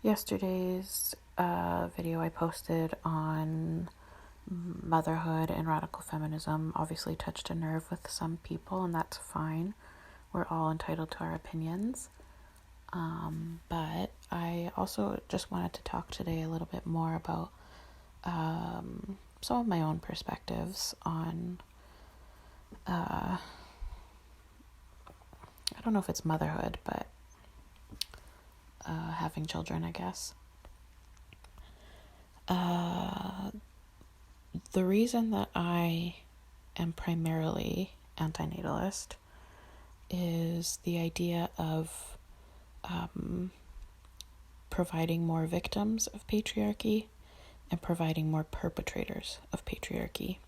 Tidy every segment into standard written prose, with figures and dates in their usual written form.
Yesterday's video I posted on motherhood and radical feminism obviously touched a nerve with some people, and that's fine. We're all entitled to our opinions. But I also just wanted to talk today a little bit more about some of my own perspectives on, I don't know if it's motherhood, but having children, I guess. The reason that I am primarily antinatalist is the idea of providing more victims of patriarchy and providing more perpetrators of patriarchy.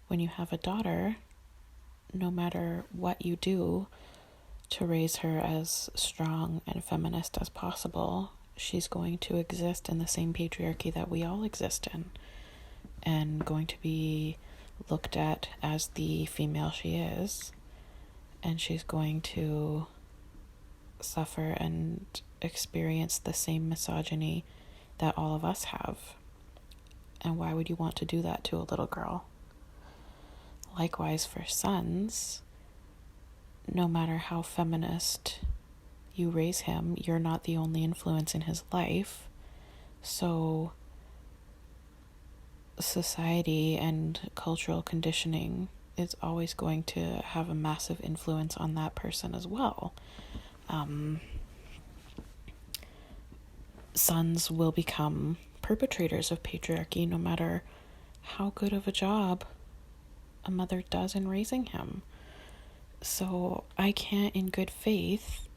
When you have a daughter, no matter what you do to raise her as strong and feminist as possible, she's going to exist in the same patriarchy that we all exist in, and going to be looked at as the female she is, and she's going to suffer and experience the same misogyny that all of us have. And why would you want to do that to a little girl? Likewise, for sons, no matter how feminist you raise him, you're not the only influence in his life. So society and cultural conditioning is always going to have a massive influence on that person as well. Sons will become perpetrators of patriarchy no matter how good of a job a mother does in raising him. So I can't in good faith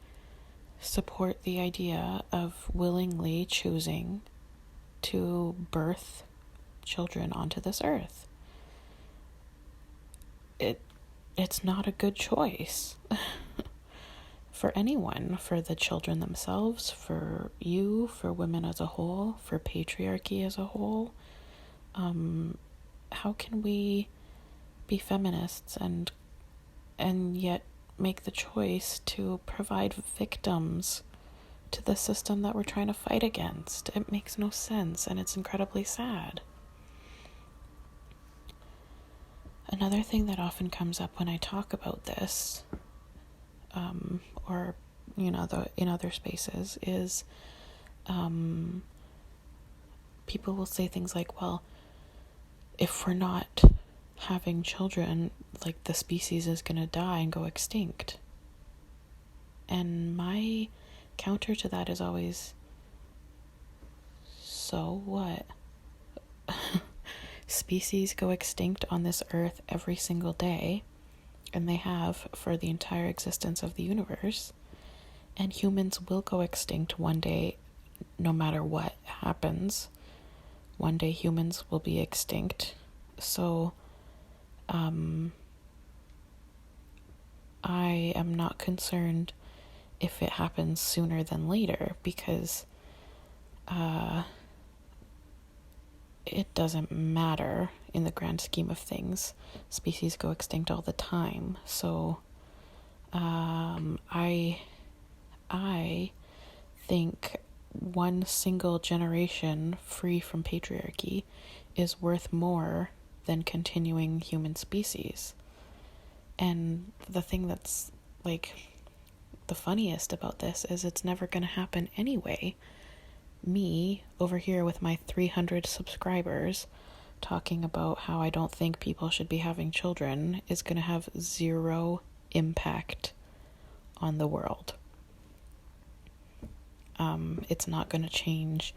support the idea of willingly choosing to birth children onto this earth. It's not a good choice for anyone, for the children themselves, for you, for women as a whole, for patriarchy as a whole. How can we be feminists and yet make the choice to provide victims to the system that we're trying to fight against? It makes no sense, and it's incredibly sad. Another thing that often comes up when I talk about this, or in other spaces, is people will say things like, well, if we're not having children, like, the species is going to die and go extinct. And my counter to that is always, so what? Species go extinct on this earth every single day, and they have for the entire existence of the universe, and humans will go extinct one day no matter what happens. One day humans will be extinct. So I am not concerned if it happens sooner than later, because it doesn't matter in the grand scheme of things. Species go extinct all the time. So I think one single generation free from patriarchy is worth more than continuing human species. And the thing that's, like, the funniest about this is it's never going to happen anyway. Me, over here with my 300 subscribers, talking about how I don't think people should be having children, is going to have zero impact on the world. It's not going to change.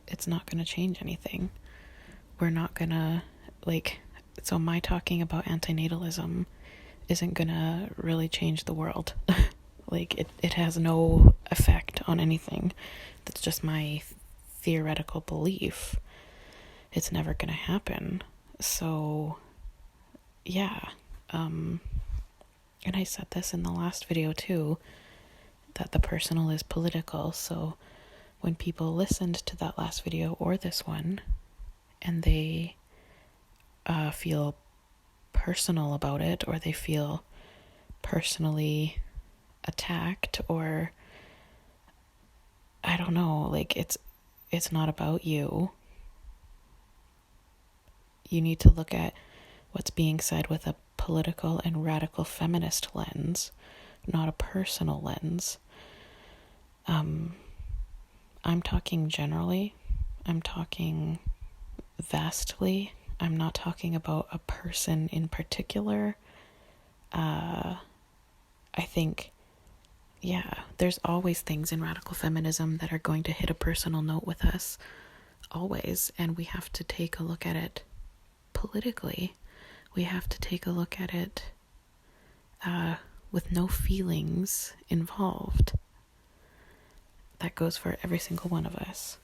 It's not going to change anything. We're not going to, so my talking about antinatalism isn't going to really change the world. It has no effect on anything. That's just my theoretical belief. It's never going to happen. So, yeah. And I said this in the last video too, that the personal is political. So when people listened to that last video or this one, and they feel personal about it, or they feel personally attacked, or I don't know, like it's not about you. You need to look at what's being said with a political and radical feminist lens, not a personal lens. I'm talking generally. I'm talking vastly. I'm not talking about a person in particular. I think, there's always things in radical feminism that are going to hit a personal note with us. Always. And we have to take a look at it politically. We have to take a look at it with no feelings involved. That goes for every single one of us.